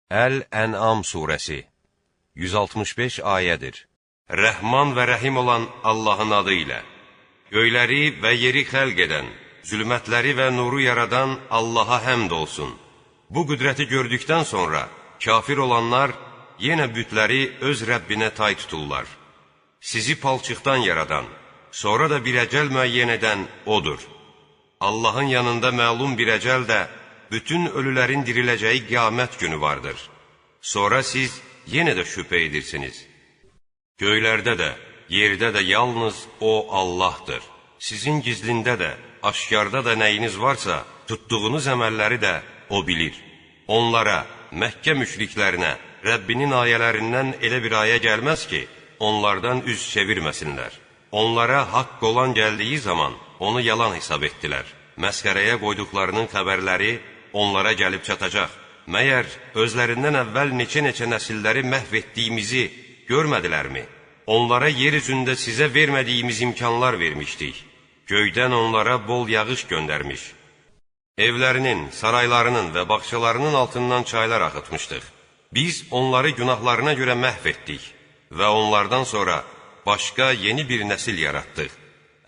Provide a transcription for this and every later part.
Əl-Ən'am surəsi 165 ayədir. Rəhman və rəhim olan Allahın adı ilə. Göyləri və yeri xəlq edən, zülmətləri və nuru yaradan Allaha həmd olsun. Bu qüdrəti gördükdən sonra kafir olanlar yenə bütləri öz Rəbbinə tay tuturlar. Sizi palçıqdan yaradan, sonra da bir əcəl müəyyən edən O'dur. Allahın yanında məlum bir əcəl də bütün ölülərin diriləcəyi qiyamət günü vardır. Sonra siz yenə də şübhə edirsiniz. Göylərdə də, yerdə də yalnız O Allahdır. Sizin gizlində də, aşkarda da nəyiniz varsa, tutduğunuz əməlləri də O bilir. Onlara, Məkkə müşriklərinə, Rəbbinin ayələrindən elə bir ayə gəlməz ki, onlardan üz çevirməsinlər. Onlara haqq olan gəldiyi zaman onu yalan hesab etdilər. Məsxərəyə qoyduqlarının xəbərləri onlara gəlib çatacaq. Məyər özlərindən əvvəl neçə-neçə nəsilləri məhv etdiyimizi görmədilərmi? Onlara yer üzündə sizə vermədiyimiz imkanlar vermişdik. Göydən onlara bol yağış göndərmiş. Evlərinin, saraylarının və bağçalarının altından çaylar axıtmışdıq. Biz onları günahlarına görə məhv etdik və onlardan sonra başqa yeni bir nəsil yaratdıq.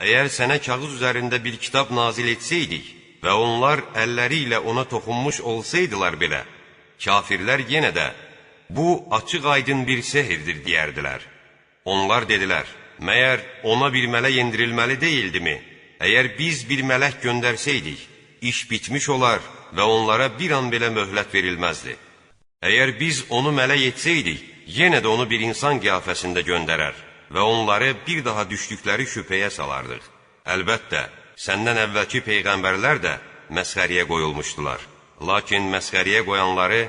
Əgər sənə kağız üzərində bir kitab nazil etsəydik və onlar əlləri ilə ona toxunmuş olsaydılar belə, kafirlər yenə də bu açıq aydın bir sehirdir deyərdilər. Onlar dedilər, məyər ona bir mələk endirilməli deyildimi? Əgər biz bir mələk göndərsəydik, iş bitmiş olar və onlara bir an belə möhlət verilməzdi. Əgər biz onu mələk etsəydik, yenə də onu bir insan qiyafəsində göndərər və onları bir daha düşdükləri şübhəyə salardıq. Əlbəttə, səndən əvvəlki peyğəmbərlər də məsxəriyə qoyulmuşdular. Lakin məsxəriyə qoyanları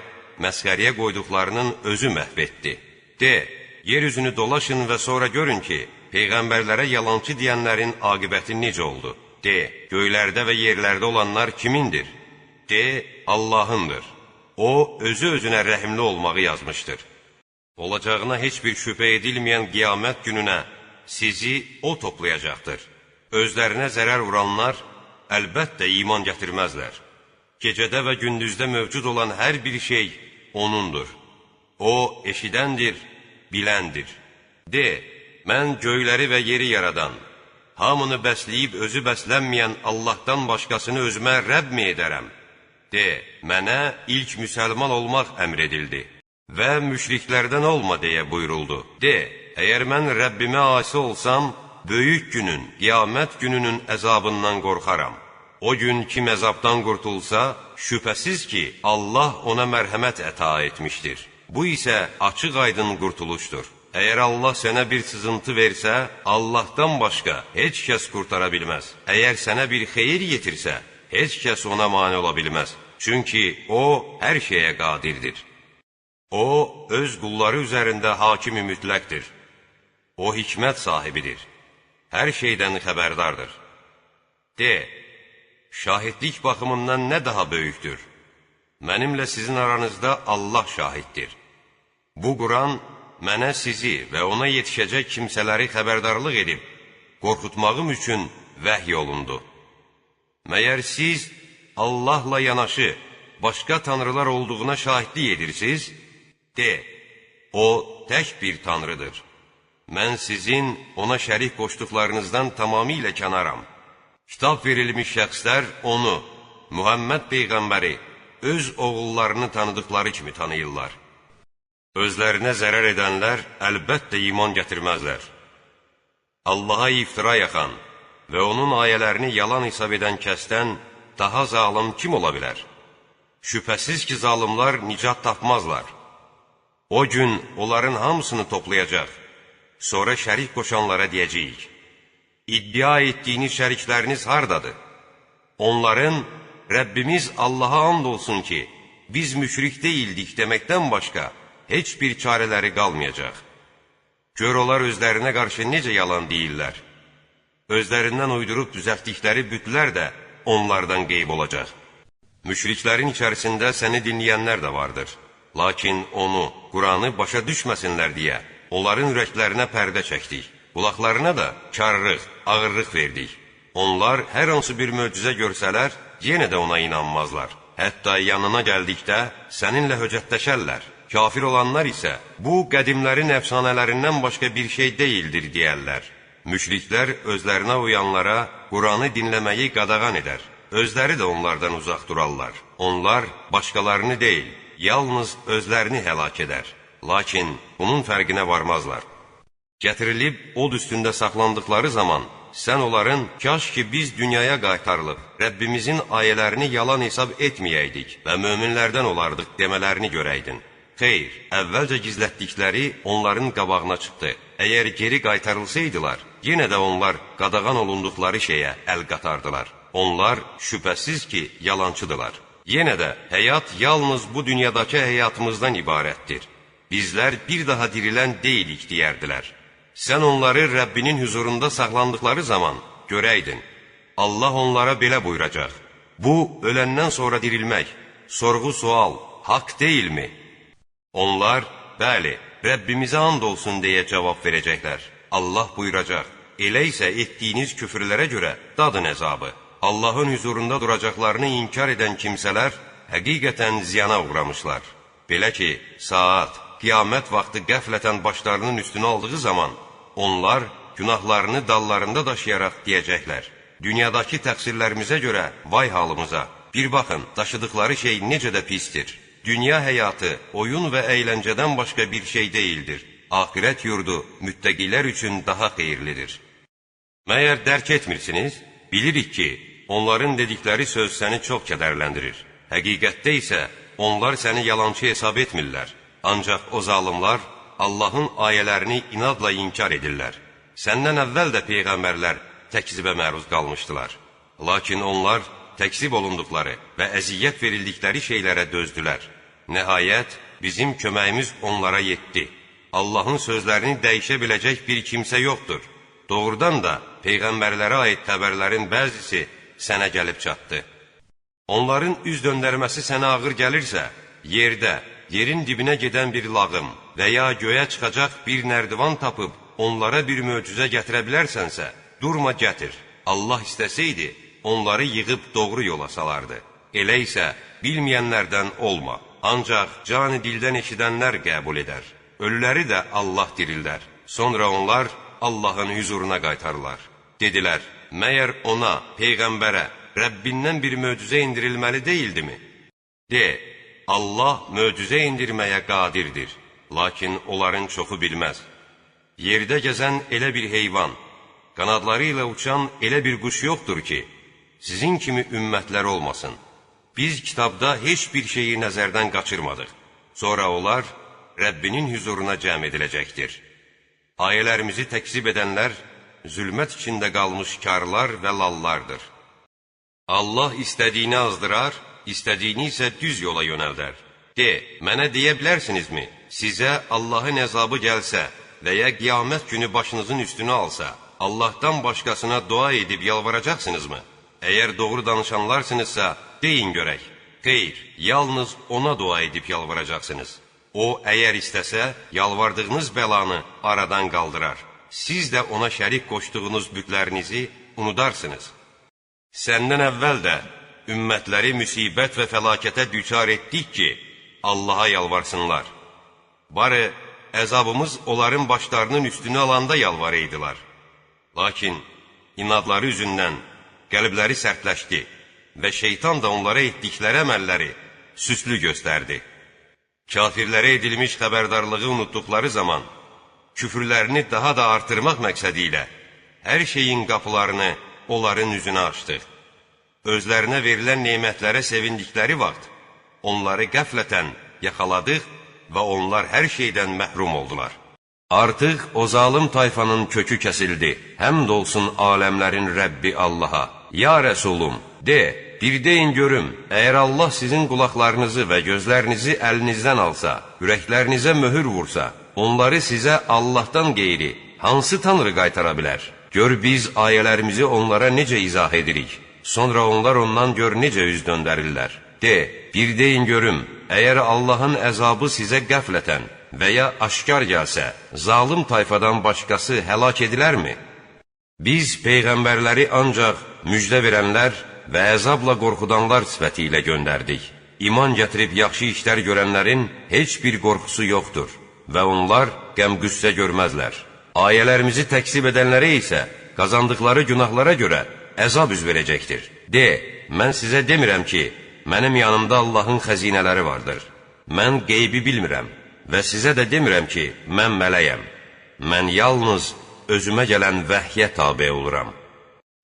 məsxəriyə qoyduqlarının özü məhv etdi. De, yer üzünü dolaşın və sonra görün ki, peyğəmbərlərə yalançı deyənlərin aqibəti necə oldu? De, göylərdə və yerlərdə olanlar kimindir? De, Allahındır. O, özü-özünə rəhimli olmağı yazmışdır. Olacağına heç bir şübhə edilməyən qiyamət gününə sizi O toplayacaqdır. Özlərinə zərər vuranlar əlbəttə iman gətirməzlər. Gecədə və gündüzdə mövcud olan hər bir şey O'nundur. O, eşidəndir, biləndir. De, mən göyləri və yeri yaradan, hamını bəsləyib özü bəslənməyən Allahdan başqasını özümə Rəbb mi edərəm? De, mənə ilk müsəlman olmaq əmr edildi və müşriklərdən olma deyə buyuruldu. De, əgər mən Rəbbimə asi olsam, böyük günün, qiyamət gününün əzabından qorxaram. O gün kim əzabdan qurtulsa, şübhəsiz ki, Allah ona mərhəmət əta etmişdir. Bu isə açıq aydın qurtuluşdur. Əgər Allah sənə bir sızıntı versə, Allahdan başqa heç kəs qurtara bilməz. Əgər sənə bir xeyir yetirsə, heç kəs ona mane ola bilməz. Çünki O, hər şeyə qadirdir. O, öz qulları üzərində hakimi mütləqdir. O, hikmət sahibidir. Hər şeydən xəbərdardır. De, şahidlik baxımından nə daha böyükdür? Mənimlə sizin aranızda Allah şahiddir. Bu Quran mənə sizi və ona yetişəcək kimsələri xəbərdarlıq edib, qorxutmağım üçün vəhy olundu. Məyər siz Allahla yanaşı başqa tanrılar olduğuna şahidlik edirsiniz? De, O tək bir tanrıdır. Mən sizin ona şərik qoşduqlarınızdan tamamilə kənaram. Kitab verilmiş şəxslər onu, Muhammed Peyğəmbəri, öz oğullarını tanıdıqları kimi tanıyırlar. Özlərinə zərər edənlər əlbəttə iman gətirməzlər. Allaha iftira yaxan və onun ayələrini yalan hesab edən kəsdən daha zalım kim ola bilər? Şübhəsiz ki, zalımlar nicat tapmazlar. O gün onların hamısını toplayacaq. Sonra şərik qoşanlara deyəcəyik. İddia etdiyiniz şərikləriniz hardadır? Onların, Rəbbimiz Allaha and olsun ki, biz müşrik deyildik deməkdən başqa heç bir çarələri qalmayacaq. Gör onlar özlərinə qarşı necə yalan deyirlər. Özlərindən uydurub düzəltdikləri bütlər də onlardan qeyb olacaq. Müşriklərin içərisində səni dinləyənlər də vardır. Lakin onu, Quranı başa düşməsinlər deyə, onların ürəklərinə pərdə çəkdik. Qulaqlarına da karlıq, ağırlıq verdik. Onlar hər hansı bir möcüzə görsələr, yenə də ona inanmazlar. Hətta yanına gəldikdə səninlə höccətləşərlər. Kafir olanlar isə bu qədimlərin əfsanələrindən başqa bir şey deyildir deyərlər. Müşriklər özlərinə uyanlara Quranı dinləməyi qadağan edər. Özləri də onlardan uzaq durarlar. Onlar başqalarını deyil, yalnız özlərini həlak edər. Lakin bunun fərqinə varmazlar. Gətirilib od üstündə saxlandıqları zaman sən onların kaş ki biz dünyaya qaytarılıb Rəbbimizin ayələrini yalan hesab etməyəydik və möminlərdən olardıq demələrini görəydin. Xeyr, əvvəlcə gizlətdikləri onların qabağına çıxdı. Əgər geri qaytarılsaydılar, yenə də onlar qadağan olunduqları şeyə əl qatardılar. Onlar şübhəsiz ki, yalançıdırlar. Yenə də həyat yalnız bu dünyadakı həyatımızdan ibarətdir. Bizlər bir daha dirilən deyilik deyərdilər. Sən onları Rəbbinin huzurunda saxlandıqları zaman görəydin. Allah onlara belə buyuracaq. Bu, öləndən sonra dirilmək, sorğu-sual, haqq deyilmi? Onlar, bəli, Rəbbimizə and olsun deyə cavab verəcəklər. Allah buyuracaq, elə isə etdiyiniz küfrlərə görə dadın əzabı. Allahın huzurunda duracaqlarını inkar edən kimsələr həqiqətən ziyana uğramışlar. Belə ki, saat, qiyamət vaxtı qəflətən başlarının üstünə aldığı zaman, onlar günahlarını dallarında daşıyaraq deyəcəklər. Dünyadakı təqsirlərimizə görə vay halımıza, bir baxın, daşıdıqları şey necə də pisdir. Dünya həyatı oyun və əyləncədən başqa bir şey deyildir. Axirət yurdu müttəqilər üçün daha xeyirlidir. Məyər dərk etmirsiniz? Bilirik ki, onların dedikləri söz səni çox kədərləndirir. Həqiqətdə isə onlar səni yalançı hesab etmirlər. Ancaq o zalımlar Allahın ayələrini inadla inkar edirlər. Səndən əvvəl də peyğəmbərlər təkzibə məruz qalmışdılar. Lakin onlar təkzib olunduqları və əziyyət verildikləri şeylərə dözdülər. Nəhayət, bizim köməyimiz onlara yetdi. Allahın sözlərini dəyişə biləcək bir kimsə yoxdur. Doğrudan da peyğəmbərlərə aid xəbərlərin bəzisi sənə gəlib çatdı. Onların üz döndərməsi sənə ağır gəlirsə, yerdə, yerin dibinə gedən bir lağım və ya göyə çıxacaq bir nərdivan tapıb onlara bir möcüzə gətirə bilərsənsə, durma gətir. Allah istəsəydi, onları yığıb doğru yola salardı. Elə isə bilməyənlərdən olma. Ancaq canı dildən eşidənlər qəbul edər. Ölüləri də Allah dirildər. Sonra onlar Allahın huzuruna qaytarırlar. Dedilər, məyər ona, peyğəmbərə, Rəbbindən bir möcüzə indirilməli deyildimi? De, Allah möcüzə indirməyə qadirdir. Lakin onların çoxu bilməz. Yerdə gəzən elə bir heyvan, qanadları ilə uçan elə bir quş yoxdur ki, sizin kimi ümmətlər olmasın. Biz kitabda heç bir şeyi nəzərdən qaçırmadıq. Sonra onlar Rəbbinin huzuruna cəm ediləcəkdir. Ayələrimizi təkzib edənlər, zülmət içində qalmış karlar və lallardır. Allah istədiyini azdırar, istədiyini isə düz yola yönəldər. De, mənə deyə bilərsinizmi, sizə Allahın əzabı gəlsə və ya qiyamət günü başınızın üstünə alsa, Allahdan başqasına dua edib yalvaracaqsınızmı? Əgər doğru danışanlarsınızsa, deyin görək. Xeyr, yalnız ona dua edib yalvaracaqsınız. O, əgər istəsə, yalvardığınız bəlanı aradan qaldırar. Siz də ona şərik qoşduğunuz bütlərinizi unudarsınız. Səndən əvvəl də ümmətləri müsibət və fəlakətə düçar etdik ki, Allaha yalvarsınlar. Barı, əzabımız onların başlarının üstünü alanda yalvarıydılar. Lakin inadları üzündən qəlbləri sərtləşdi və şeytan da onlara etdikləri əməlləri süslü göstərdi. Kafirlərə edilmiş xəbərdarlığı unutduqları zaman, küfürlərini daha da artırmaq məqsədi ilə hər şeyin qapılarını onların üzünə açdıq. Özlərinə verilən nemətlərə sevindikləri vaxt, onları qəflətən yaxaladıq və onlar hər şeydən məhrum oldular. Artıq o zalım tayfanın kökü kəsildi. Həmd olsun aləmlərin Rəbbi Allaha. Ya Rəsulum, de, bir deyin görüm, əgər Allah sizin qulaqlarınızı və gözlərinizi əlinizdən alsa, ürəklərinizə möhür vursa, onları sizə Allahdan qeyri hansı tanrı qaytara bilər? Gör biz ayələrimizi onlara necə izah edirik. Sonra onlar ondan gör necə üz döndərirlər. De, bir deyin görüm, əgər Allahın əzabı sizə qəflətən və ya aşkar gəlsə, zalım tayfadan başqası həlak edilərmi? Biz peyğəmbərləri ancaq müjdə verənlər və əzabla qorxudanlar sifəti ilə göndərdik. İman gətirib yaxşı işlər görənlərin heç bir qorxusu yoxdur və onlar qəm-qüssə görməzlər. Ayələrimizi təksib edənlərə isə qazandıqları günahlara görə əzab üz verəcəkdir. De, mən sizə demirəm ki, mənim yanımda Allahın xəzinələri vardır. Mən qeybi bilmirəm və sizə də demirəm ki, mən mələyəm. Mən yalnız özümə gələn vəhyə tabe oluram.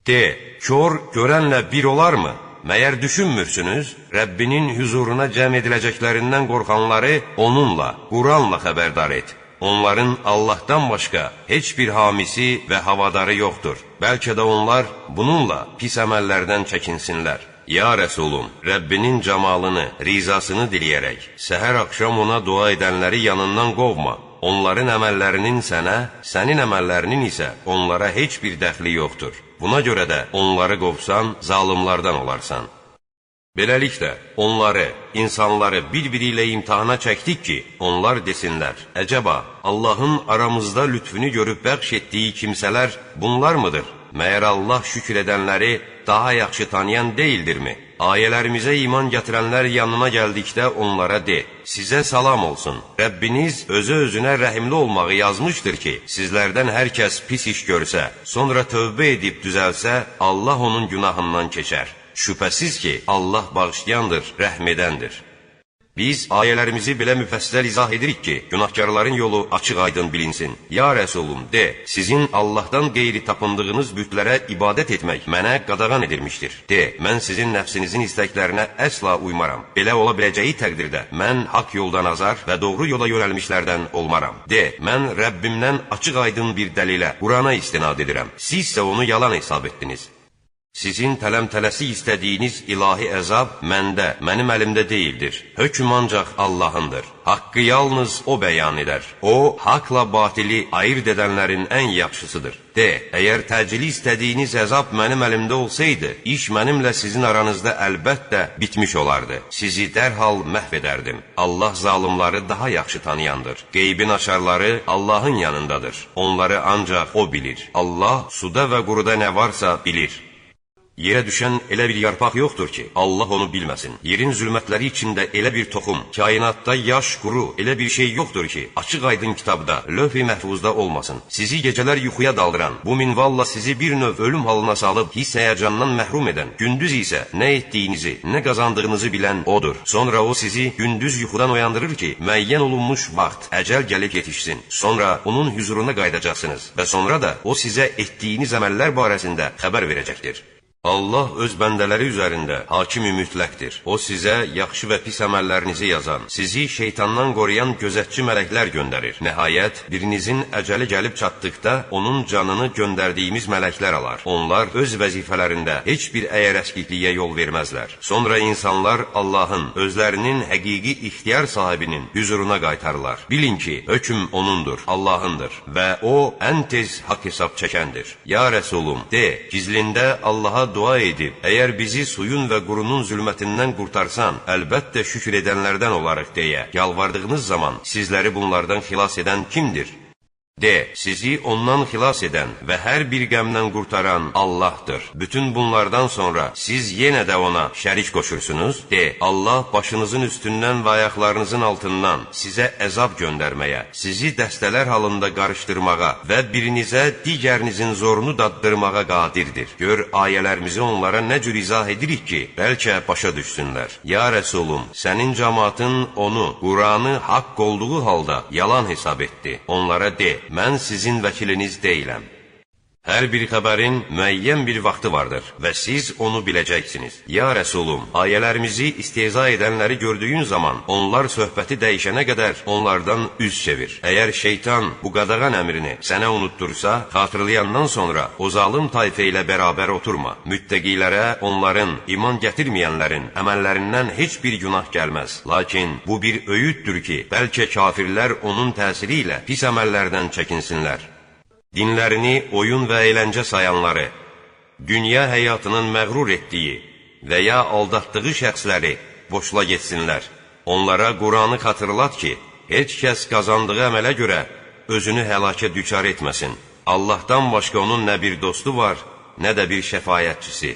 De, kör görənlə bir olarmı? Məyər düşünmürsünüz? Rəbbinin huzuruna cəm ediləcəklərindən qorxanları onunla, Quranla xəbərdar et. Onların Allahdan başqa heç bir hamisi və havadarı yoxdur. Bəlkə də onlar bununla pis əməllərdən çəkinsinlər. Ya Rəsulum, Rəbbinin camalını, rizasını diləyərək, səhər-axşam ona dua edənləri yanından qovma. Onların əməllərinin sənə, sənin əməllərinin isə onlara heç bir dəxli yoxdur. Buna görə də onları qovsan, zalımlardan olarsan. Beləliklə, onları, insanları bir-biri ilə imtihana çəkdik ki, onlar desinlər, əcəba, Allahın aramızda lütfünü görüb bəxş etdiyi kimsələr bunlar mıdır? Məyər Allah şükür edənləri daha yaxşı tanıyan deyildirmi? Ayələrimizə iman gətirənlər yanına gəldikdə onlara de, sizə salam olsun. Rəbbiniz özü-özünə rəhimli olmağı yazmışdır ki, sizlərdən hər kəs pis iş görsə, sonra tövbə edib düzəlsə, Allah onun günahından keçər. Şübhəsiz ki, Allah bağışlayandır, rəhm edəndir. Biz ayələrimizi belə müfəssəl izah edirik ki, günahkarların yolu açıq-aydın bilinsin. Ya Rəsulum, de, sizin Allahdan qeyri tapındığınız bütlərə ibadət etmək mənə qadağan edilmişdir. De, mən sizin nəfsinizin istəklərinə əsla uymaram. Belə ola biləcəyi təqdirdə mən haqq yoldan azar və doğru yola yönəlmişlərdən olmaram. De, mən Rəbbimdən açıq-aydın bir dəlilə, Qurana istinad edirəm. Siz isə onu yalan hesab etdiniz. Sizin tələm-tələsi istədiyiniz ilahi əzab məndə, mənim əlimdə deyildir. Hökm ancaq Allahındır. Haqqı yalnız O bəyan edər. O, haqla batili ayırt edənlərin ən yaxşısıdır. De, əgər təcili istədiyiniz əzab mənim əlimdə olsaydı, iş mənimlə sizin aranızda əlbəttə bitmiş olardı. Sizi dərhal məhv edərdim. Allah zalımları daha yaxşı tanıyandır. Qeybin açarları Allahın yanındadır. Onları ancaq O bilir. Allah suda və quruda nə varsa bilir. Yerə düşən elə bir yarpaq yoxdur ki, Allah onu bilməsin. Yerin zülmətləri içində elə bir toxum, kainatda yaş, quru, elə bir şey yoxdur ki, açıq-aydın kitabda, lövh-i məhfuzda olmasın. Sizi gecələr yuxuya daldıran, bu minvalla sizi bir növ ölüm halına salıb, hiss-həyəcandan məhrum edən, gündüz isə nə etdiyinizi, nə qazandığınızı bilən O'dur. Sonra O sizi gündüz yuxudan oyandırır ki, müəyyən olunmuş vaxt, əcəl gəlib yetişsin. Sonra onun huzuruna qayıdacaqsınız və sonra da O sizə etdiyiniz əməllər barəsində xəbər verəcəkdir. Allah öz bəndələri üzərində hakimi mütləqdir. O sizə yaxşı və pis əməllərinizi yazan, sizi şeytandan qoruyan gözətçi mələklər göndərir. Nəhayət, birinizin əcəli gəlib çatdıqda, onun canını göndərdiyimiz mələklər alar. Onlar öz vəzifələrində heç bir əyərəsklikliyə yol verməzlər. Sonra insanlar Allahın, özlərinin həqiqi ixtiyar sahibinin huzuruna qaytarırlar. Bilin ki, hökm O'nundur, Allahındır və O, ən tez haqq hesab çəkəndir. Ya Rəsulum, de, gizlində Allaha dua edib, əgər bizi suyun və qurunun zülmətindən qurtarsan, əlbəttə şükür edənlərdən olarıq deyə yalvardığınız zaman sizləri bunlardan xilas edən kimdir? De, sizi ondan xilas edən və hər bir qəmdən qurtaran Allahdır. Bütün bunlardan sonra siz yenə də Ona şərik qoşursunuz. De, Allah başınızın üstündən və ayaqlarınızın altından sizə əzab göndərməyə, sizi dəstələr halında qarışdırmağa və birinizə digərinizin zorunu daddırmağa qadirdir. Gör, ayələrimizi onlara nə cür izah edirik ki, bəlkə başa düşsünlər. Ya Rəsulum, sənin cəmaatın onu, Quranı haqq olduğu halda yalan hesab etdi. Onlara de, mən sizin vəkiliniz deyiləm. Hər bir xəbərin müəyyən bir vaxtı vardır və siz onu biləcəksiniz. Ya Rəsulum, ayələrimizi istehza edənləri gördüyün zaman onlar söhbəti dəyişənə qədər onlardan üz çevir. Əgər şeytan bu qadağan əmrini sənə unuttursa, xatırlayandan sonra o zalım tayfə ilə bərabər oturma. Müttəqilərə onların, iman gətirməyənlərin əməllərindən heç bir günah gəlməz. Lakin bu bir öyüddür ki, bəlkə kafirlər onun təsiri ilə pis əməllərdən çəkinsinlər. Dinlərini oyun və əyləncə sayanları, dünya həyatının məğrur etdiyi və ya aldatdığı şəxsləri boşla getsinlər. Onlara Quranı xatırlat ki, heç kəs qazandığı əmələ görə özünü həlakə düçar etməsin. Allahdan başqa onun nə bir dostu var, nə də bir şəfayətçisi.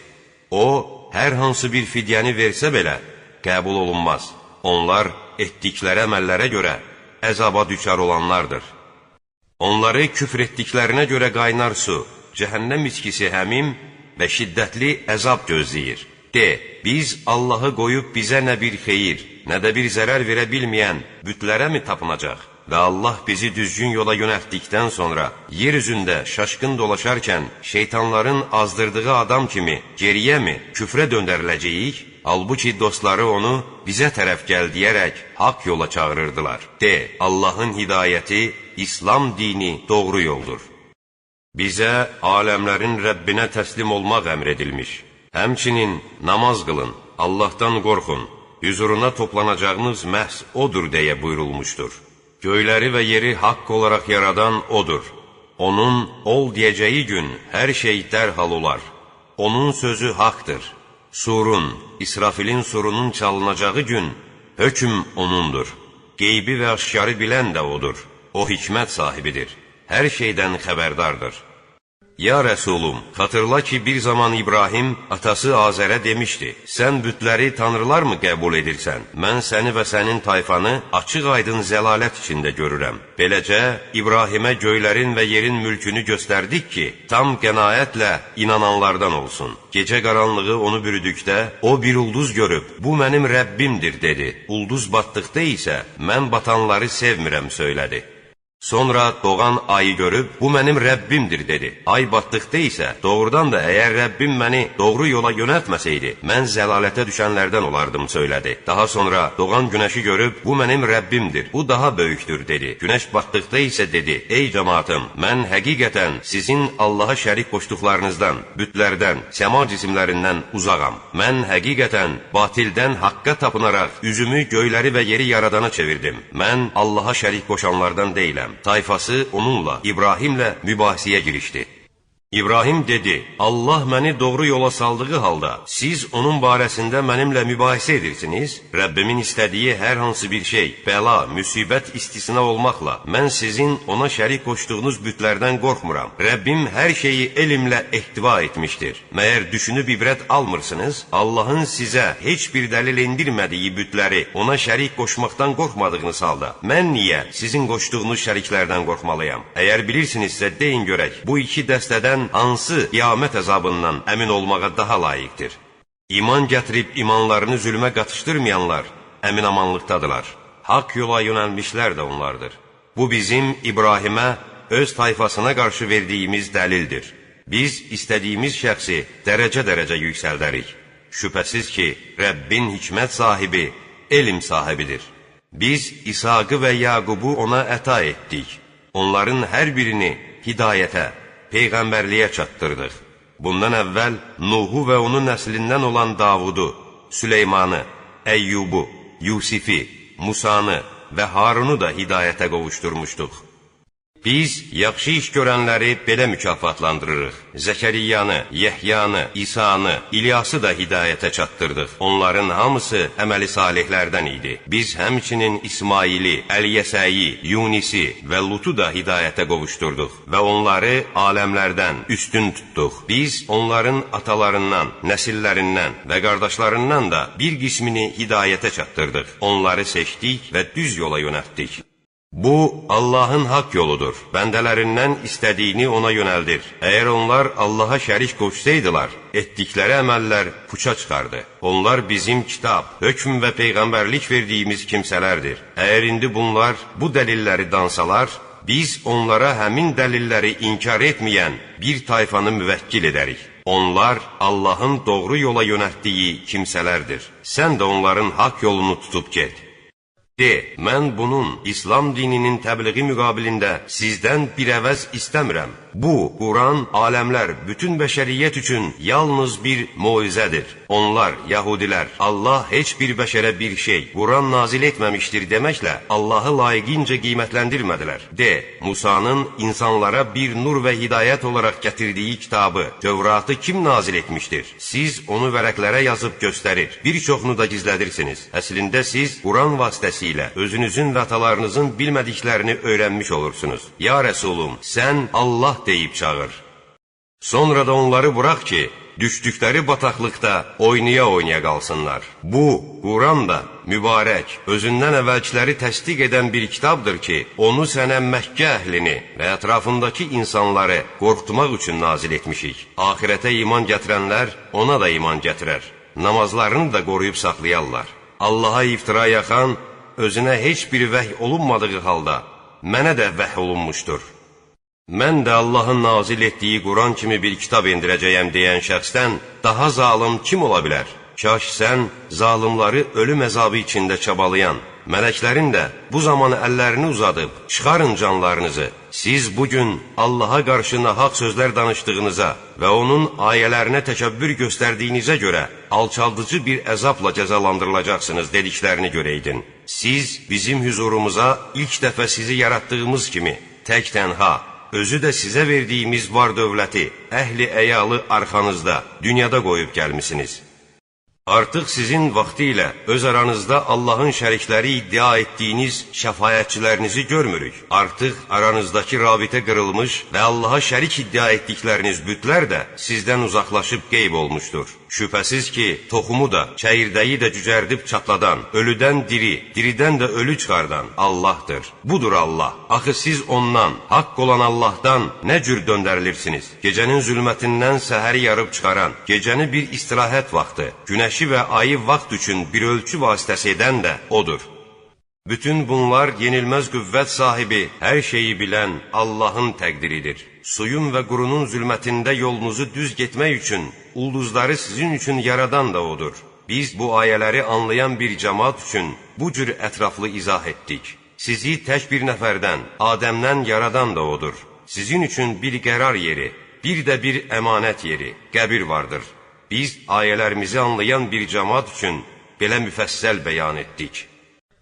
O, hər hansı bir fidyəni versə belə, qəbul olunmaz. Onlar etdikləri əməllərə görə əzaba düçar olanlardır. Onları küfr etdiklərinə görə qaynar su, cəhənnəm içkisi həmim və şiddətli əzab gözləyir. De, biz Allahı qoyub bizə nə bir xeyir, nə də bir zərər verə bilməyən bütlərə mi tapınacaq? Və Allah bizi düzgün yola yönəltdikdən sonra yer üzündə şaşqın dolaşarkən şeytanların azdırdığı adam kimi geriyə mi, küfrə döndəriləcəyik? Halbuki dostları onu bizə tərəf gəl deyərək haqq yola çağırırdılar. De, Allahın hidayəti, İslam dini doğru yoldur. Bizə aləmlərin Rəbbinə təslim olmaq əmr edilmiş. Həmçinin namaz qılın, Allahdan qorxun, hüzuruna toplanacağınız məhz odur deyə buyurulmuşdur. Göyləri və yeri haqq olaraq yaradan odur. Onun ol deyəcəyi gün hər şey dərhal olar. Onun sözü haqdır. Surun, İsrafilin surunun çalınacağı gün hökm onundur. Qeybi və aşkarı bilən də odur. O hikmət sahibidir. Hər şeydən xəbərdardır. Ya Rəsulum, xatırla ki, bir zaman İbrahim atası Azərə demişdi, sən bütləri tanrılar mı qəbul edirsən? Mən səni və sənin tayfanı açıq-aydın zəlalət içində görürəm. Beləcə, İbrahimə göylərin və yerin mülkünü göstərdik ki, tam qənaətlə inananlardan olsun. Gecə qaranlığı onu bürüdükdə, o bir ulduz görüb, bu mənim Rəbbimdir, dedi. Ulduz batdıqda isə, mən batanları sevmirəm, söylədi. Sonra doğan ayı görüb, bu mənim Rəbbimdir, dedi. Ay batdıqda isə, doğrudan da əgər Rəbbim məni doğru yola yönəltməsəydi, mən zəlalətə düşənlərdən olardım, söylədi. Daha sonra doğan günəşi görüb, bu mənim Rəbbimdir, bu daha böyükdür, dedi. Günəş batdıqda isə dedi, ey cəmaatım, mən həqiqətən sizin Allaha şərik qoşduqlarınızdan, bütlərdən, səma cisimlərindən uzağam. Mən həqiqətən batildən haqqa tapınaraq üzümü göyləri və yeri yaradana çevirdim. Mən Allaha şərik qoşanlardan deyiləm. Tayfası onunla, İbrahimlə mübahisəyə girişdi. İbrahim dedi, Allah məni doğru yola saldığı halda, siz onun barəsində mənimlə mübahisə edirsiniz? Rəbbimin istədiyi hər hansı bir şey, bəla, müsibət istisna olmaqla, mən sizin ona şərik qoşduğunuz bütlərdən qorxmuram. Rəbbim hər şeyi elmlə ehtiva etmişdir. Məyər düşünüb ibrət almırsınız? Allahın sizə heç bir dəlil indirmədiyi bütləri ona şərik qoşmaqdan qorxmadığınız halda, mən niyə sizin qoşduğunuz şəriklərdən qorxmalıyam? Əgər bilirsinizsə, deyin görək, bu iki dəstədən hansı qiyamət əzabından əmin olmağa daha layiqdir? İman gətirib imanlarını zülmə qatışdırmayanlar əmin-amanlıqdadırlar. Haqq yola yönəlmişlər də onlardır. Bu bizim İbrahimə öz tayfasına qarşı verdiyimiz dəlildir. Biz istədiyimiz şəxsi dərəcə-dərəcə yüksəldərik. Şübhəsiz ki, Rəbbin hikmət sahibi, elm sahibidir. Biz İsaqı və Yaqubu ona əta etdik. Onların hər birini hidayətə, peyğəmbərliyə çatdırdıq. Bundan əvvəl Nuhu və onun nəslindən olan Davudu, Süleymanı, Əyyubu, Yusifi, Musanı və Harunu da hidayətə qovuşdurmuşduq. Biz yaxşı iş görənləri belə mükafatlandırırıq. Zəkəriyyanı, Yəhyanı, İsanı, İlyası da hidayətə çatdırdıq. Onların hamısı əməli salihlərdən idi. Biz həmçinin İsmaili, Əlyəsəyi, Yunisi və Lutu da hidayətə qovuşdurduq və onları aləmlərdən üstün tutduq. Biz onların atalarından, nəsillərindən və qardaşlarından da bir qismini hidayətə çatdırdıq. Onları seçdik və düz yola yönəltdik. Bu, Allahın haqq yoludur. Bəndələrindən istədiyini ona yönəldir. Əgər onlar Allaha şərik qoşsaydılar, etdikləri əməllər puça çıxardı. Onlar bizim kitab, hökm və peyğəmbərlik verdiyimiz kimsələrdir. Əgər indi bunlar bu dəlilləri dansalar, biz onlara həmin dəlilləri inkar etməyən bir tayfanı müvəkkil edərik. Onlar Allahın doğru yola yönəltdiyi kimsələrdir. Sən də onların haqq yolunu tutub get. De, mən bunun İslam dininin təbliği müqabilində sizdən bir əvəz istəmirəm. Bu, Quran, aləmlər, bütün bəşəriyyət üçün yalnız bir moizədir. Onlar, yahudilər, Allah heç bir bəşərə bir şey, Quran nazil etməmişdir deməklə Allahı layiqincə qiymətləndirmədilər. De, Musanın insanlara bir nur və hidayət olaraq gətirdiyi kitabı, Tövratı kim nazil etmişdir? Siz onu vərəqlərə yazıb göstərir, bir çoxunu da gizlədirsiniz. Əslində siz Quran vasitəsilə özünüzün və atalarınızın bilmədiklərini öyrənmiş olursunuz. Ya Rəsulum, sən Allah deyib çağır. Sonra da onları burax ki, düşdükləri bataqlıqda oynaya-oynaya qalsınlar. Bu, Quran da mübarək, özündən əvvəlkiləri təsdiq edən bir kitabdır ki, onu sənə Məkkə əhlini və ətrafındakı insanları qorxutmaq üçün nazil etmişik. Axirətə iman gətirənlər ona da iman gətirər. Namazlarını da qoruyub saxlayarlar. Allaha iftira yaxan, özünə heç bir vəhy olunmadığı halda, mənə də vəhy olunmuşdur. Mən də Allahın nazil etdiyi Quran kimi bir kitab indirəcəyəm deyən şəxsdən daha zalım kim ola bilər? Kaş sən zalımları ölüm əzabı içində çabalayan, mələklərin də bu zaman əllərini uzadıb, çıxarın canlarınızı. Siz bugün Allaha qarşı nahaq sözlər danışdığınıza və onun ayələrinə təkəbbür göstərdiyinizə görə alçaldıcı bir əzabla cəzalandırılacaqsınız dediklərini görəydin. Siz bizim huzurumuza ilk dəfə sizi yaratdığımız kimi tək tənha, özü də sizə verdiyimiz var dövləti, əhli əyalı arxanızda, dünyada qoyub gəlmisiniz. Artıq sizin vaxtı ilə öz aranızda Allahın şərikləri iddia etdiyiniz şəfayətçilərinizi görmürük. Artıq aranızdakı rabitə qırılmış və Allaha şərik iddia etdikləriniz bütlər də sizdən uzaqlaşıb qeyb olmuşdur. Şübhəsiz ki, toxumu da, çəyirdəyi də cücərdib çatladan, ölüdən diri, diridən də ölü çıxardan Allahdır. Budur Allah. Axı siz ondan, haqq olan Allahdan nə cür döndərilirsiniz? Gecənin zülmətindən səhəri yarıb çıxaran, gecəni bir istirahət vaxtı, günəşi və ayı vaxt üçün bir ölçü vasitəsi edən də odur. Bütün bunlar yenilməz qüvvət sahibi, hər şeyi bilən Allahın təqdiridir. Suyun və qurunun zülmətində yolunuzu düz getmək üçün ulduzları sizin üçün yaradan da odur. Biz bu ayələri anlayan bir cəmaat üçün bu cür ətraflı izah etdik. Sizi tək bir nəfərdən, Adəmdən yaradan da odur. Sizin üçün bir qərar yeri, bir də bir əmanət yeri, qəbir vardır. Biz ayələrimizi anlayan bir cəmaat üçün belə müfəssəl bəyan etdik.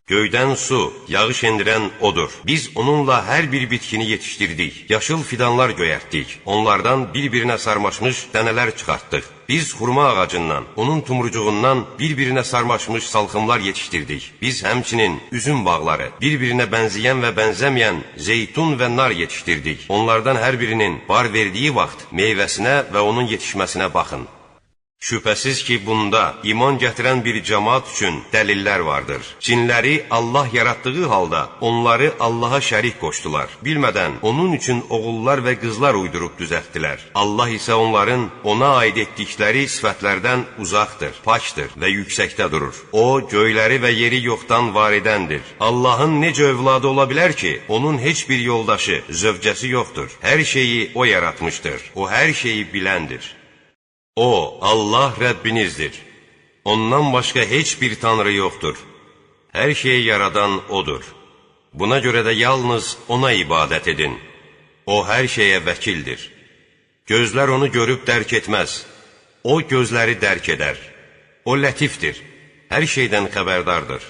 Göydən su, yağış endirən odur. Biz onunla hər bir bitkini yetişdirdik. Yaşıl fidanlar göyərtdik. Onlardan bir-birinə sarmaşmış dənələr çıxartdıq. Biz xurma ağacından, onun tumurcuğundan bir-birinə sarmaşmış salxımlar yetişdirdik. Biz həmçinin üzüm bağları, bir-birinə bənzəyən və bənzəməyən zeytun və nar yetişdirdik. Onlardan hər birinin bar verdiyi vaxt meyvəsinə və onun yetişməsinə baxın. Şübhəsiz ki, bunda iman gətirən bir cəmaat üçün dəlillər vardır. Cinləri Allah yaratdığı halda onları Allaha şərik qoşdular. Bilmədən onun üçün oğullar və qızlar uydurub düzəltdilər. Allah isə onların ona aid etdikləri sifətlərdən uzaqdır, paçdır və yüksəkdə durur. O, göyləri və yeri yoxdan var edəndir. Allahın necə övladı ola bilər ki, onun heç bir yoldaşı, zövcəsi yoxdur. Hər şeyi O yaratmışdır. O hər şeyi biləndir. O, Allah Rəbbinizdir. Ondan başqa heç bir tanrı yoxdur. Hər şeyi yaradan O'dur. Buna görə də yalnız O'na ibadət edin. O, hər şeyə vəkildir. Gözlər onu görüb dərk etməz. O, gözləri dərk edər. O, lətifdir. Hər şeydən xəbərdardır.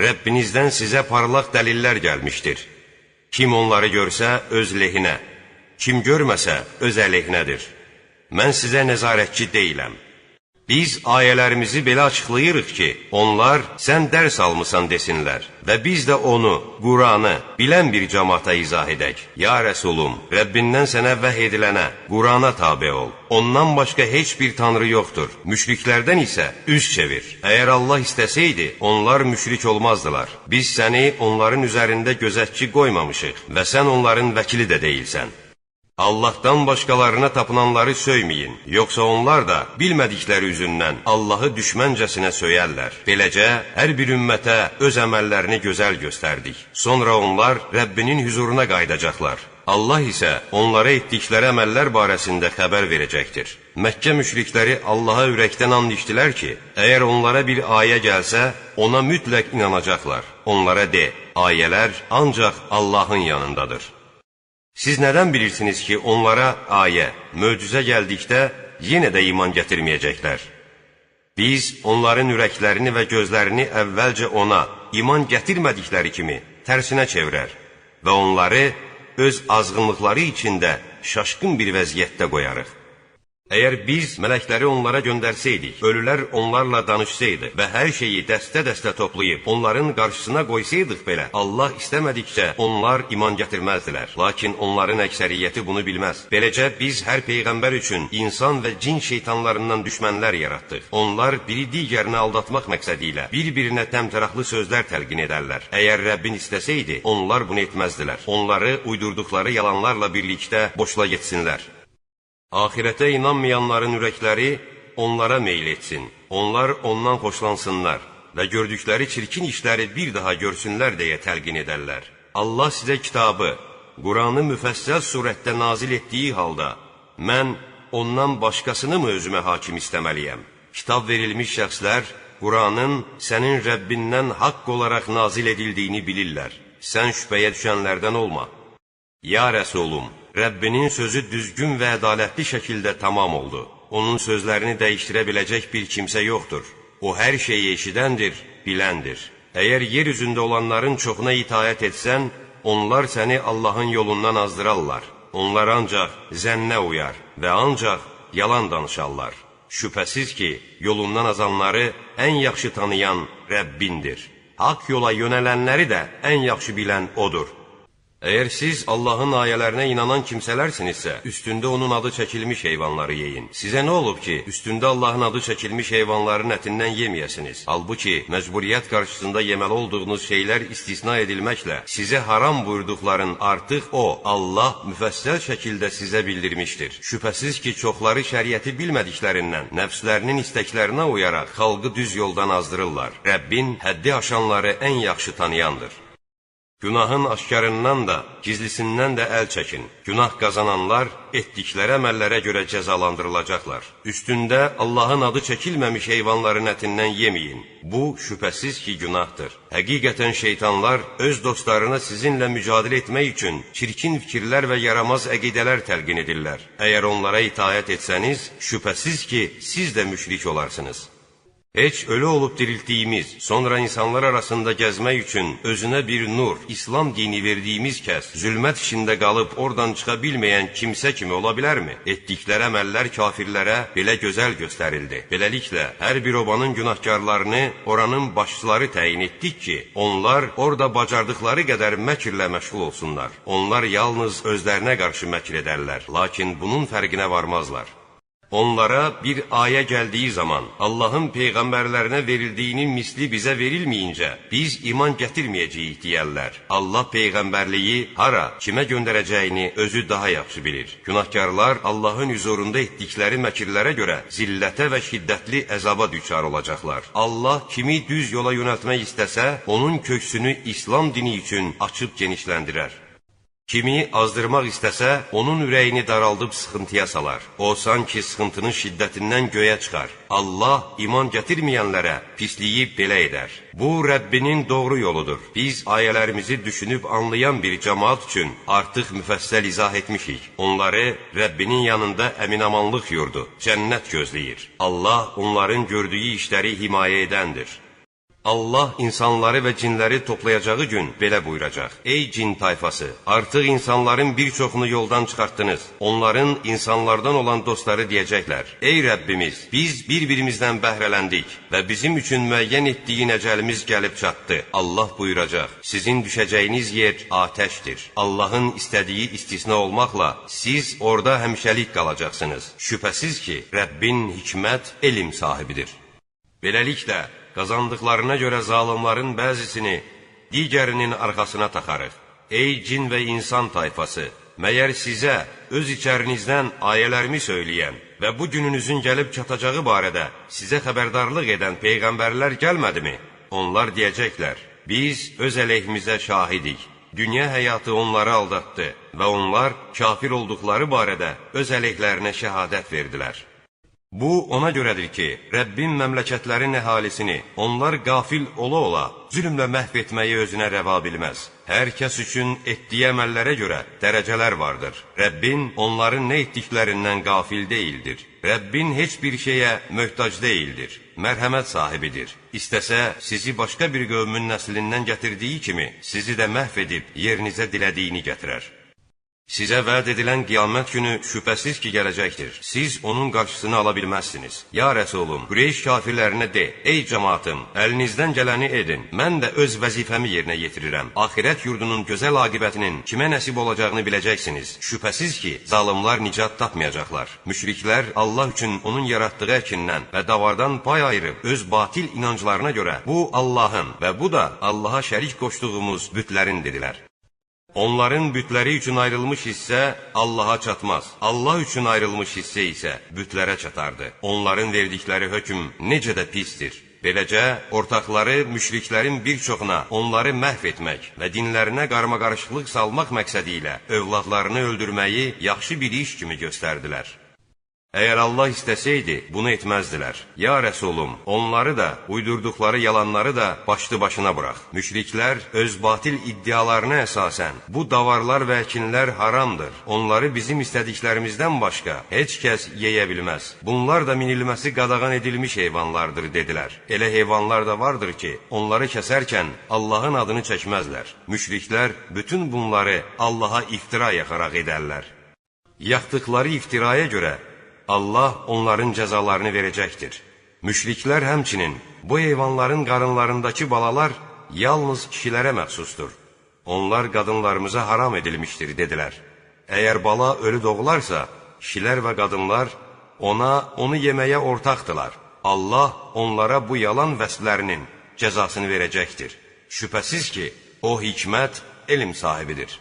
Rəbbinizdən sizə parlaq dəlillər gəlmişdir. Kim onları görsə, öz lehinə. Kim görməsə, öz əleyhinədir. Mən sizə nəzarətçi deyiləm. Biz ayələrimizi belə açıqlayırıq ki, onlar sən dərs almısan desinlər və biz də onu, Quranı bilən bir cəmaata izah edək. Ya Rəsulum, Rəbbindən sənə vəhy edilənə, Qurana tabe ol. Ondan başqa heç bir tanrı yoxdur. Müşriklərdən isə üz çevir. Əgər Allah istəsəydi, onlar müşrik olmazdılar. Biz səni onların üzərində gözətçi qoymamışıq və sən onların vəkili də deyilsən. Allahdan başqalarına tapınanları söyməyin, yoxsa onlar da bilmədikləri üzündən Allahı düşməncəsinə söyərlər. Beləcə, hər bir ümmətə öz əməllərini gözəl göstərdik. Sonra onlar Rəbbinin huzuruna qaydacaqlar. Allah isə onlara etdikləri əməllər barəsində xəbər verəcəkdir. Məkkə müşrikləri Allaha ürəkdən and içdilər ki, əgər onlara bir ayə gəlsə, ona mütləq inanacaqlar. Onlara de, ayələr ancaq Allahın yanındadır. Siz nədən bilirsiniz ki, onlara ayə, möcüzə gəldikdə yenə də iman gətirməyəcəklər? Biz onların ürəklərini və gözlərini əvvəlcə ona, iman gətirmədikləri kimi tərsinə çevirər və onları öz azğınlıqları içində şaşqın bir vəziyyətdə qoyarıq. Əgər biz mələkləri onlara göndərsəydik, ölülər onlarla danışsaydı və hər şeyi dəstə-dəstə toplayıb onların qarşısına qoysaydıq belə, Allah istəmədikcə onlar iman gətirməzdilər. Lakin onların əksəriyyəti bunu bilməz. Beləcə, biz hər peyğəmbər üçün insan və cin şeytanlarından düşmənlər yaratdıq. Onlar biri digərini aldatmaq məqsədi ilə bir-birinə təmtəraqlı sözlər təlqin edərlər. Əgər Rəbbin istəsəydi, onlar bunu etməzdilər. Onları uydurduqları yalanlarla birlikdə boşla getsinlər. Ahirətə inanmayanların ürəkləri onlara meyl etsin. Onlar ondan xoşlansınlar və gördükləri çirkin işləri bir daha görsünlər deyə təlqin edərlər. Allah sizə kitabı, Quranı müfəssəl surətdə nazil etdiyi halda, mən ondan başqasını mı özümə hakim istəməliyəm? Kitab verilmiş şəxslər Quranın sənin Rəbbindən haqq olaraq nazil edildiyini bilirlər. Sən şübhəyə düşənlərdən olma. Ya Rəsulum, Rəbbinin sözü düzgün və ədalətli şəkildə tamam oldu. Onun sözlərini dəyişdirə biləcək bir kimsə yoxdur. O hər şeyi eşidəndir, biləndir. Əgər yer üzündə olanların çoxuna itayət etsən, onlar səni Allahın yolundan azdırarlar. Onlar ancaq zənnə uyar və ancaq yalan danışarlar. Şübhəsiz ki, yolundan azanları ən yaxşı tanıyan Rəbbindir. Haqq yola yönələnləri də ən yaxşı bilən odur. Əgər siz Allahın ayələrinə inanan kimsələrsinizsə, üstündə onun adı çəkilmiş heyvanları yeyin. Sizə nə olub ki, üstündə Allahın adı çəkilmiş heyvanların ətindən yeməyəsiniz? Halbuki, məcburiyyət qarşısında yeməli olduğunuz şeylər istisna edilməklə, sizə haram buyurduqların artıq o, Allah müfəssəl şəkildə sizə bildirmişdir. Şübhəsiz ki, çoxları şəriəti bilmədiklərindən, nəfslərinin istəklərinə uyaraq, xalqı düz yoldan azdırırlar. Rəbbin həddi aşanları ən yaxşı tanıyandır. Günahın aşkarından da, gizlisindən də əl çəkin. Günah qazananlar etdikləri əməllərə görə cəzalandırılacaqlar. Üstündə Allahın adı çəkilməmiş heyvanların ətindən yeməyin. Bu, şübhəsiz ki, günahdır. Həqiqətən şeytanlar öz dostlarına sizinlə mücadilə etmək üçün çirkin fikirlər və yaramaz əqidələr təlqin edirlər. Əgər onlara itayət etsəniz, şübhəsiz ki, siz də müşrik olarsınız. Heç ölü olub diriltdiyimiz, sonra insanlar arasında gəzmək üçün özünə bir nur, İslam dini verdiyimiz kəs, zülmət içində qalıb oradan çıxa bilməyən kimsə kimi ola bilərmi? Etdikləri əməllər kafirlərə belə gözəl göstərildi. Beləliklə, hər bir obanın günahkarlarını oranın başçıları təyin etdik ki, onlar orada bacardıqları qədər məkrlə məşğul olsunlar. Onlar yalnız özlərinə qarşı məkr edərlər, lakin bunun fərqinə varmazlar. Onlara bir ayə gəldiyi zaman, Allahın peyğəmbərlərinə verildiyinin misli bizə verilməyincə, biz iman gətirməyəcəyik deyərlər. Allah peyğəmbərliyi hara, kimə göndərəcəyini özü daha yaxşı bilir. Günahkarlar Allahın hüzurunda etdikləri məkirlərə görə zillətə və şiddətli əzaba düçar olacaqlar. Allah kimi düz yola yönəltmək istəsə, onun köksünü İslam dini üçün açıb genişləndirər. Kimi azdırmaq istəsə, onun ürəyini daraldıb sıxıntıya salar. O, sanki sıxıntının şiddətindən göyə çıxar. Allah iman gətirməyənlərə pisliyi belə edər. Bu, Rəbbinin doğru yoludur. Biz ayələrimizi düşünüb anlayan bir cəmaat üçün artıq müfəssəl izah etmişik. Onları Rəbbinin yanında əminamanlıq yurdu, cənnət gözləyir. Allah onların gördüyü işləri himayə edəndir. Allah insanları və cinləri toplayacağı gün belə buyuracaq. Ey cin tayfası, artıq insanların bir çoxunu yoldan çıxartdınız. Onların insanlardan olan dostları deyəcəklər. Ey Rəbbimiz, biz bir-birimizdən bəhrələndik və bizim üçün müəyyən etdiyin əcəlimiz gəlib çatdı. Allah buyuracaq, sizin düşəcəyiniz yer atəşdir. Allahın istədiyi istisna olmaqla siz orada həmişəlik qalacaqsınız. Şübhəsiz ki, Rəbbin hikmət, elm sahibidir. Beləliklə, qazandıqlarına görə zalimların bəzisini digərinin arxasına taxarıq. Ey cin və insan tayfası, məyər sizə öz içərinizdən ayələrimi söyləyən və bu gününüzün gəlib çatacağı barədə sizə xəbərdarlıq edən peyğəmbərlər gəlmədimi? Onlar deyəcəklər, biz öz əleyhimizə şahidik. Dünya həyatı onları aldatdı və onlar kafir olduqları barədə öz əleyhlərinə şəhadət verdilər. Bu, ona görədir ki, Rəbbin məmləkətlərin əhalisini onlar qafil ola-ola zülmlə məhv etməyi özünə rəva bilməz. Hər kəs üçün etdiyi əməllərə görə dərəcələr vardır. Rəbbin onların nə etdiklərindən qafil deyildir. Rəbbin heç bir şeyə möhtac deyildir. Mərhəmət sahibidir. İstəsə, sizi başqa bir qövmün nəslindən gətirdiyi kimi, sizi də məhv edib yerinizə dilədiyini gətirər. Sizə vəd edilən qiyamət günü şübhəsiz ki, gələcəkdir. Siz onun qarşısını ala bilməzsiniz. Ya Rəsulum, Qureyş kafirlərinə de, ey cəmaatım, əlinizdən gələni edin. Mən də öz vəzifəmi yerinə yetirirəm. Axirət yurdunun gözəl aqibətinin kimə nəsib olacağını biləcəksiniz. Şübhəsiz ki, zalimlar nicat tapmayacaqlar. Müşriklər Allah üçün onun yaratdığı əkindən və davardan pay ayırıb öz batil inanclarına görə bu Allahın və bu da Allaha şərik qoşduğumuz bütlərin dedilər. Onların bütləri üçün ayrılmış hissə Allaha çatmaz. Allah üçün ayrılmış hissə isə bütlərə çatardı. Onların verdikləri hökm necə də pisdir. Beləcə, ortaqları müşriklərin bir çoxuna onları məhv etmək və dinlərinə qarmaqarışıqlıq salmaq məqsədi ilə övladlarını öldürməyi yaxşı bir iş kimi göstərdilər. Əgər Allah istəsəydi, bunu etməzdilər. Ya Rəsulum, onları da, uydurduqları yalanları da başlı başına bıraq. Müşriklər öz batil iddialarına əsasən, bu davarlar və əkinlər haramdır. Onları bizim istədiklərimizdən başqa heç kəs yeyə bilməz. Bunlar da minilməsi qadağan edilmiş heyvanlardır, dedilər. Elə heyvanlar da vardır ki, onları kəsərkən Allahın adını çəkməzlər. Müşriklər bütün bunları Allaha iftira yaxaraq edərlər. Yaxdıqları iftiraya görə Allah onların cəzalarını verəcəkdir. Müşriklər həmçinin bu heyvanların qarınlarındakı balalar yalnız kişilərə məxsusdur. Onlar qadınlarımıza haram edilmişdir, dedilər. Əgər bala ölü doğularsa, kişilər və qadınlar onu yeməyə ortaqdılar. Allah onlara bu yalan vəsflərinin cəzasını verəcəkdir. Şübhəsiz ki, o hikmət, elm sahibidir.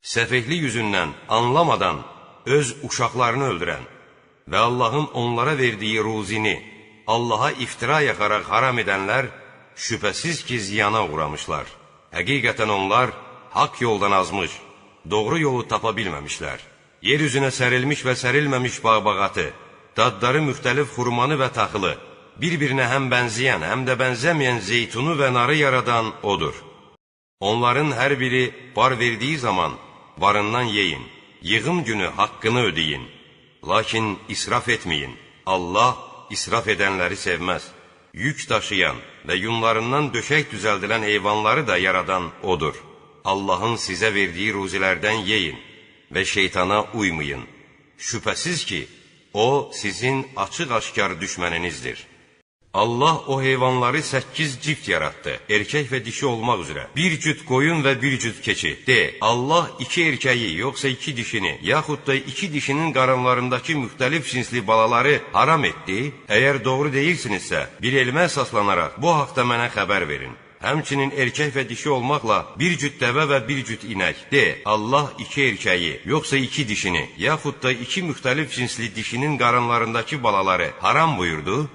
Səfehlik yüzündən anlamadan öz uşaqlarını öldürən və Allahın onlara verdiyi ruzini Allaha iftira yaxaraq haram edənlər şübhəsiz ki, ziyana uğramışlar. Həqiqətən onlar haqq yoldan azmış, doğru yolu tapa bilməmişlər. Yer üzünə sərilmiş və sərilməmiş bağ-bağatı, dadları müxtəlif xurmanı və taxılı, bir-birinə həm bənzəyən, həm də bənzəməyən zeytunu və narı yaradan odur. Onların hər biri bar verdiyi zaman barından yeyin, yığım günü haqqını ödeyin. Lakin israf etməyin. Allah israf edənləri sevməz. Yük daşıyan və yunlarından döşək düzəldilən heyvanları da yaradan odur. Allahın sizə verdiyi ruzilərdən yeyin və şeytana uymayın. Şübhəsiz ki, o sizin açıq-aşkar düşməninizdir. Allah o heyvanları 8 cift yaratdı, erkək və dişi olmaq üzrə. Bir cüt qoyun və bir cüt keçi. De, Allah 2 erkəyi, yoxsa 2 dişini, yaxud da 2 dişinin qarınlarındakı müxtəlif cinsli balaları haram etdi. Əgər doğru deyirsinizsə, bir elmə əsaslanaraq bu haqda mənə xəbər verin. Həmçinin erkək və dişi olmaqla bir cüt dəvə və bir cüt inək. De, Allah 2 erkəyi, yoxsa 2 dişini, yaxud da 2 müxtəlif cinsli dişinin qarınlarındakı balaları haram buyurdu.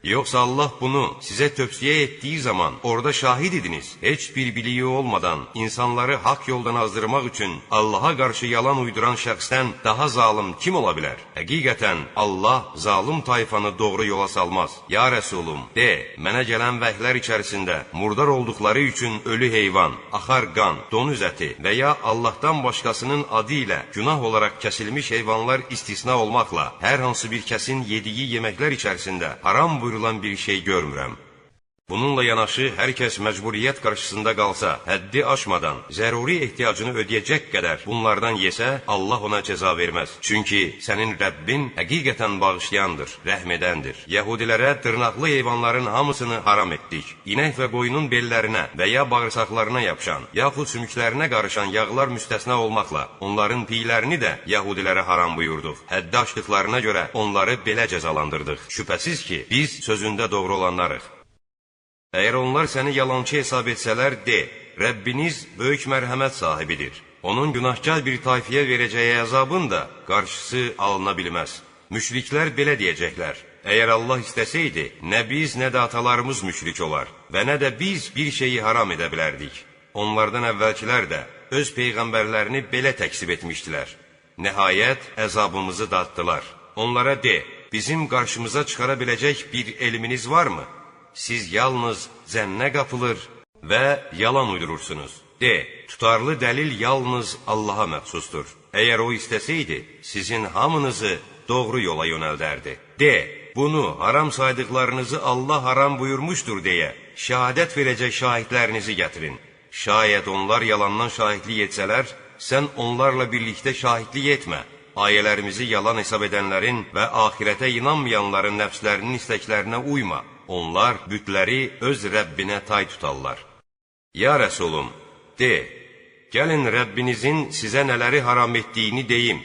Yoxsa Allah bunu sizə tövsiyə etdiyi zaman orada şahid idiniz. Heç bir biliyi olmadan insanları haqq yoldan azdırmaq üçün Allaha qarşı yalan uyduran şəxsdən daha zalım kim ola bilər? Həqiqətən Allah zalım tayfanı doğru yola salmaz. Ya Rəsulum, de, mənə gələn vəhlər içərisində murdar olduqları üçün ölü heyvan, axar qan, donuz əti və ya Allahdan başqasının adı ilə günah olaraq kəsilmiş heyvanlar istisna olmaqla hər hansı bir kəsin yediyi yeməklər içərisində haram buyurulan bir şey görmürəm. Bununla yanaşı, hər kəs məcburiyyət qarşısında qalsa, həddi aşmadan, zəruri ehtiyacını ödəyəcək qədər bunlardan yesə, Allah ona cəza verməz. Çünki sənin Rəbbin həqiqətən bağışlayandır, rəhm edəndir. Yəhudilərə dırnaqlı heyvanların hamısını haram etdik. İnək və qoyunun bellərinə və ya bağırsaqlarına yapışan, yaxud sümüklərinə qarışan yağlar müstəsna olmaqla, onların piylərini də Yəhudilərə haram buyurduq. Həddi aşdıqlarına görə onları belə cəzalandırdıq. Şübhəsiz ki, biz sözündə doğru olanlarıq. Əgər onlar səni yalançı hesab etsələr, de, Rəbbiniz böyük mərhəmət sahibidir. Onun günahkar bir tayfiyə verəcəyi əzabın da qarşısı alına bilməz. Müşriklər belə deyəcəklər, əgər Allah istəsəydi, nə biz, nə də atalarımız müşrik olar və nə də biz bir şeyi haram edə bilərdik. Onlardan əvvəlkilər də öz peyğəmbərlərini belə təksib etmişdilər. Nəhayət, əzabımızı daddılar. Onlara de, bizim qarşımıza çıxara biləcək bir elminiz varmı? Siz yalnız zənnə qapılır və yalan uydurursunuz. De, tutarlı dəlil yalnız Allaha məxsusdur. Əgər o istəsəydi, sizin hamınızı doğru yola yönəldərdi. De, bunu haram saydıqlarınızı Allah haram buyurmuşdur deyə, şəhadət verəcək şahidlərinizi gətirin. Şayət onlar yalandan şahidlik etsələr, sən onlarla birlikdə şahidlik etmə. Ayələrimizi yalan hesab edənlərin və axirətə inanmayanların nəfslərinin istəklərinə uyma. Onlar bütləri öz Rəbbinə tay tutarlar. Ya Rəsulum, de, gəlin Rəbbinizin sizə nələri haram etdiyini deyim.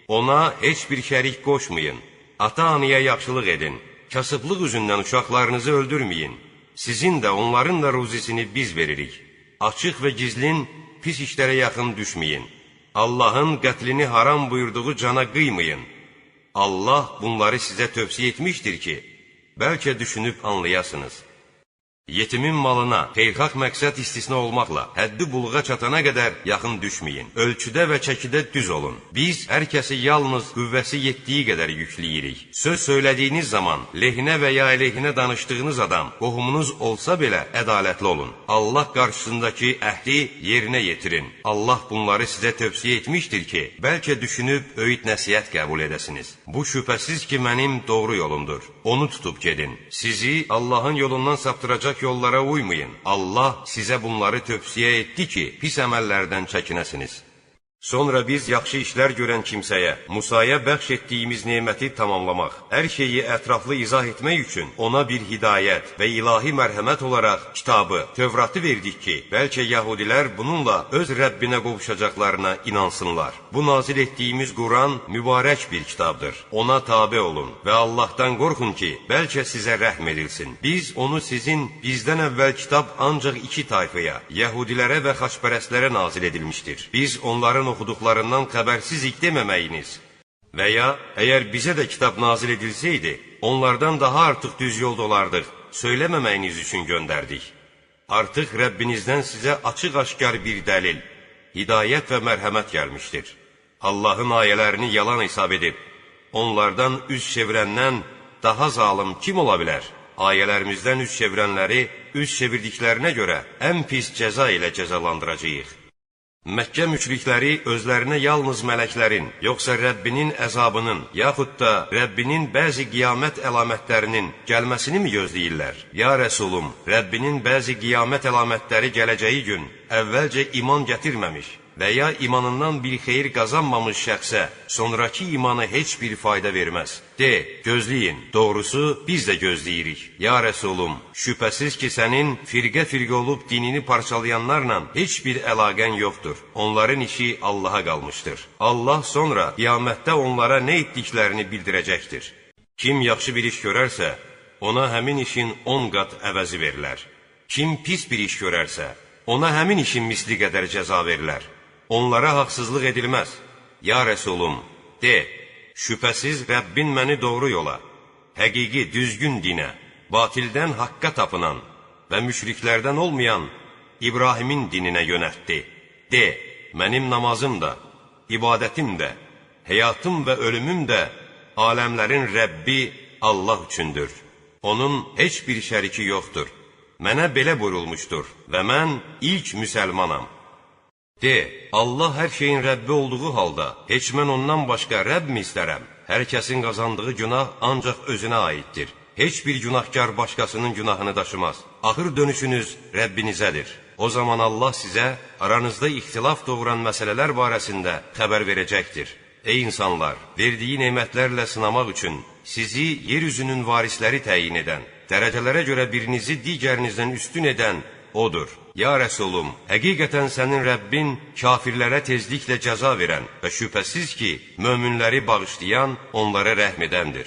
Ona heç bir şərik qoşmayın. Ata-anaya yaxşılıq edin. Kasıblıq üzündən uşaqlarınızı öldürməyin. Sizin də onların da ruzisini biz veririk. Açıq və gizlin pis işlərə yaxın düşməyin. Allahın qətlini haram buyurduğu cana qıymayın. Allah bunları sizə tövsiyə etmişdir ki, bəlkə düşünüb anlayasınız. Yetimin malına xeyirxah məqsəd istisna olmaqla həddi buluğa çatana qədər yaxın düşməyin. Ölçüdə və çəkidə düz olun. Biz hər kəsi yalnız qüvvəsi yetdiyi qədər yükləyirik. Söz söylədiyiniz zaman lehinə və ya əleyhinə danışdığınız adam qohumunuz olsa belə ədalətli olun. Allah qarşısındakı əhdi yerinə yetirin. Allah bunları sizə tövsiyə etmişdir ki, bəlkə düşünüb öyüd nəsihət qəbul edəsiniz. Bu şübhəsiz ki, mənim doğru yolumdur. Onu tutub gedin. Sizi Allahın yolundan saptıracaq yollara uymayın. Allah sizə bunları tövsiyə etdi ki, pis əməllərdən çəkinəsiniz. Sonra biz yaxşı işlər görən kimsəyə, Musaya bəxş etdiyimiz neməti tamamlamaq, hər şeyi ətraflı izah etmək üçün ona bir hidayət və ilahi mərhəmət olaraq kitabı, Tövratı verdik ki, bəlkə yəhudilər bununla öz Rəbbinə qovuşacaqlarına inansınlar. Bu nazil etdiyimiz Quran mübarək bir kitabdır. Ona tabe olun və Allahdan qorxun ki, bəlkə sizə rəhm edilsin. Biz onu sizin bizdən əvvəl kitab ancaq iki tayfaya, yəhudilərə və xaçpərəstlərə nazil edilmişdir. Biz onların oxuduqlarından xəbərsizik deməməyiniz və ya əgər bizə də kitab nazil edilsəydi, onlardan daha artıq düz yolda olardıq, söyləməməyiniz üçün göndərdik. Artıq Rəbbinizdən sizə açıq-aşkar bir dəlil, hidayət və mərhəmət gəlmişdir. Allahın ayələrini yalan hesab edib, onlardan üz çevirəndən daha zalım kim ola bilər? Ayələrimizdən üz çevirənləri üz çevirdiklərinə görə ən pis cəza ilə cəzalandıracağıq. Məkkə müşrikləri özlərinə yalnız mələklərin, yoxsa Rəbbinin əzabının, yaxud da Rəbbinin bəzi qiyamət əlamətlərinin gəlməsini mi gözləyirlər? Ya Rəsulum, Rəbbinin bəzi qiyamət əlamətləri gələcəyi gün əvvəlcə iman gətirməmiş və ya imanından bir xeyir qazanmamış şəxsə sonraki imanı heç bir fayda verməz. De, gözləyin, doğrusu biz də gözləyirik. Ya Rəsulum, şübhəsiz ki, sənin firqə-firqə olub dinini parçalayanlarla heç bir əlaqən yoxdur. Onların işi Allaha qalmışdır. Allah sonra qiyamətdə onlara nə etdiklərini bildirəcəkdir. Kim yaxşı bir iş görərsə, ona həmin işin 10 qat əvəzi verilər. Kim pis bir iş görərsə, ona həmin işin misli qədər cəza verilər. Onlara haqsızlıq edilməz. Ya Rəsulum, de, şübhəsiz Rəbbin məni doğru yola, həqiqi, düzgün dinə, batildən haqqa tapınan və müşriklərdən olmayan İbrahimin dininə yönəltdi. De, mənim namazım da, ibadətim də, həyatım və ölümüm də aləmlərin Rəbbi Allah üçündür. Onun heç bir şəriki yoxdur. Mənə belə buyurulmuşdur və mən ilk müsəlmanam. De, Allah hər şeyin Rəbbi olduğu halda, heç mən ondan başqa Rəbb mi istərəm? Hər kəsin qazandığı günah ancaq özünə aiddir. Heç bir günahkar başqasının günahını daşımaz. Axır dönüşünüz Rəbbinizədir. O zaman Allah sizə aranızda ixtilaf doğuran məsələlər barəsində xəbər verəcəkdir. Ey insanlar, verdiyi nemətlərlə sınamaq üçün sizi yeryüzünün varisləri təyin edən, dərəcələrə görə birinizi digərinizdən üstün edən Odur. Ya Rəsulum, həqiqətən sənin Rəbbin kafirlərə tezliklə cəza verən və şübhəsiz ki, möminləri bağışlayan, onlara rəhm edəndir.